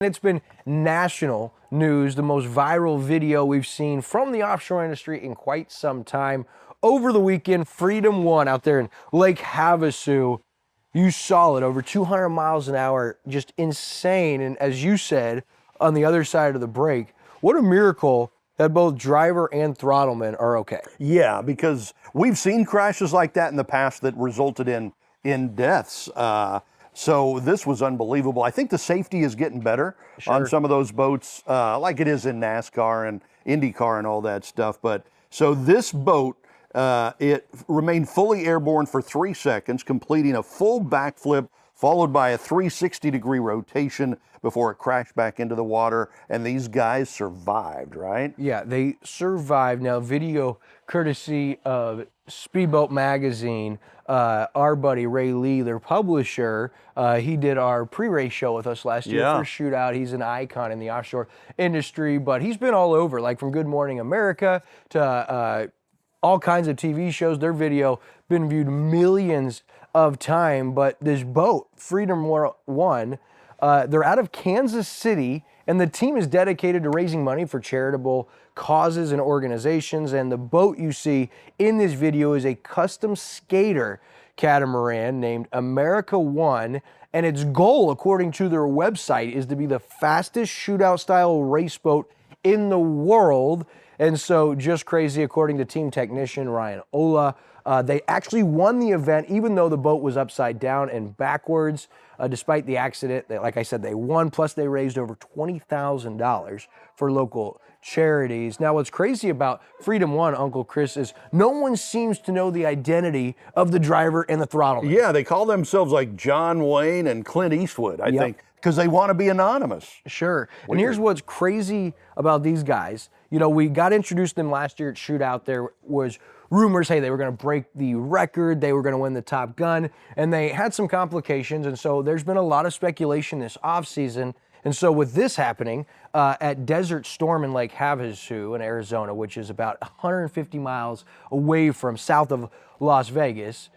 It's been national news, the most viral video we've seen from the offshore industry in quite some time. Over the weekend, Freedom 1 out there in Lake Havasu, you saw it, over 200 miles an hour, just insane. And as you said, on the other side of the break, what a miracle that both driver and throttleman are okay. Yeah, because we've seen crashes like that in the past that resulted in deaths. So this was unbelievable. I think the safety is getting better on some of those boats, like it is in NASCAR and IndyCar and all that stuff. But so this boat, it remained fully airborne for 3 seconds, completing a full backflip, followed by a 360-degree rotation before it crashed back into the water. And these guys survived, right? Yeah, they survived. Now, video courtesy of Speedboat magazine. Our buddy Ray Lee, their publisher, he did our pre-race show with us last year for Shootout. He's an icon in the offshore industry, but he's been all over, like from Good Morning America to all kinds of TV shows. Their video been viewed millions of times. But this boat, Freedom 1, they're out of Kansas City, and the team is dedicated to raising money for charitable causes and organizations. And the boat you see in this video is a custom skater catamaran named America 1. And its goal, according to their website, is to be the fastest shootout-style race boat in the world. And so, just crazy, according to team technician Ryan Ola. They actually won the event, even though the boat was upside down and backwards. Despite the accident, like I said, they won, plus they raised over $20,000 for local charities. Now, what's crazy about Freedom 1, Uncle Chris, is no one seems to know the identity of the driver and the throttleman. Yeah, they call themselves like John Wayne and Clint Eastwood, I think, because they want to be anonymous. Sure. Weird. And here's what's crazy about these guys. You know, we got introduced to them last year at Shootout. There was rumors, hey, they were going to break the record, they were going to win the Top Gun, and they had some complications. And so there's been a lot of speculation this offseason. And so with this happening at Desert Storm in Lake Havasu in Arizona, which is about 150 miles away from south of Las Vegas,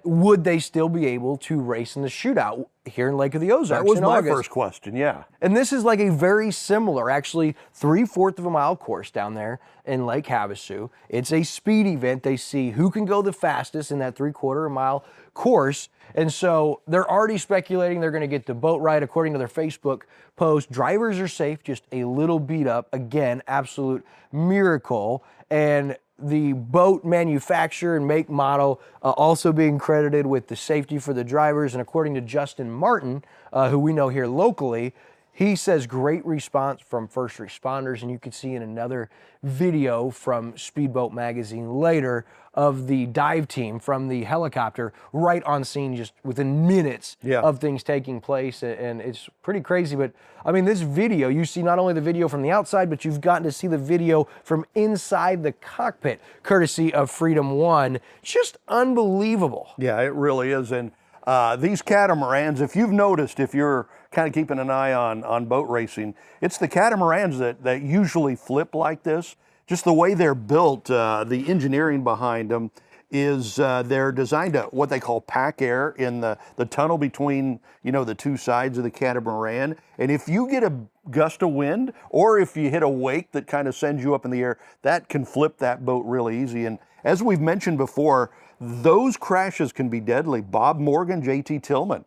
would they still be able to race in the shootout here in Lake of the Ozarks? That was my first question, yeah. And this is like a very similar, actually 3/4 of a mile course down there in Lake Havasu. It's a speed event. They see who can go the fastest in that 3/4 mile course. And so they're already speculating they're going to get the boat right. According to their Facebook post, drivers are safe, just a little beat up. Again, absolute miracle. And the boat manufacturer and make model also being credited with the safety for the drivers. And according to Justin Martin, who we know here locally, he says great response from first responders. And you can see in another video from Speedboat magazine later of the dive team from the helicopter right on scene just within minutes of things taking place. And it's pretty crazy. But I mean, this video, you see not only the video from the outside, but you've gotten to see the video from inside the cockpit, courtesy of Freedom 1. Just unbelievable. Yeah, it really is. And these catamarans, if you've noticed, if you're kind of keeping an eye on boat racing, it's the catamarans that usually flip like this. Just the way they're built, the engineering behind them is they're designed to what they call pack air in the tunnel between, you know, the two sides of the catamaran. And if you get a gust of wind, or if you hit a wake that kind of sends you up in the air, that can flip that boat really easy. And as we've mentioned before, those crashes can be deadly. Bob Morgan, JT Tillman,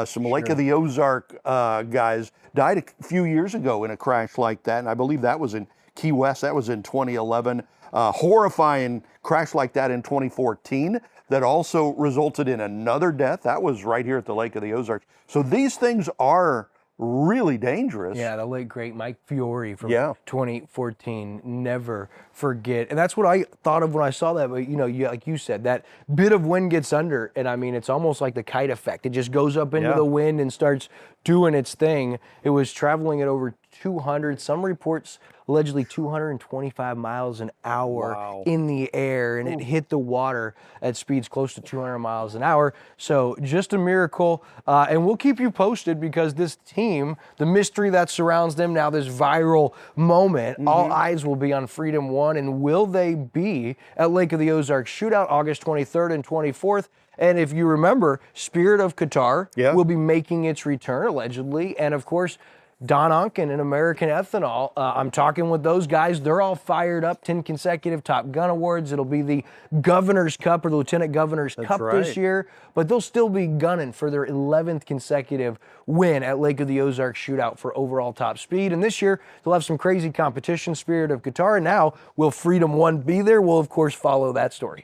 some Lake of the Ozark guys died a few years ago in a crash like that. And I believe that was in Key West. That was in 2011. Horrifying crash like that in 2014 that also resulted in another death. That was right here at the Lake of the Ozarks. So these things are really dangerous. Yeah, the late great Mike Fiore from 2014, never forget. And that's what I thought of when I saw that. But you know, like you said, that bit of wind gets under, and I mean, it's almost like the kite effect. It just goes up into the wind and starts doing its thing. It was traveling at over 200, some reports allegedly 225 miles an hour in the air, and it hit the water at speeds close to 200 miles an hour. So just a miracle. And we'll keep you posted, because this team, the mystery that surrounds them now, this viral moment, all eyes will be on Freedom 1. And will they be at Lake of the Ozarks Shootout August 23rd and 24th? And if you remember, Spirit of Qatar will be making its return, allegedly. And of course, Don Unkin and American Ethanol. I'm talking with those guys. They're all fired up. 10 consecutive Top Gun awards. It'll be the Governor's Cup or the Lieutenant Governor's Cup this year, but they'll still be gunning for their 11th consecutive win at Lake of the Ozarks Shootout for overall top speed. And this year, they'll have some crazy competition. Spirit of Qatar. And now, will Freedom 1 be there? We'll, of course, follow that story.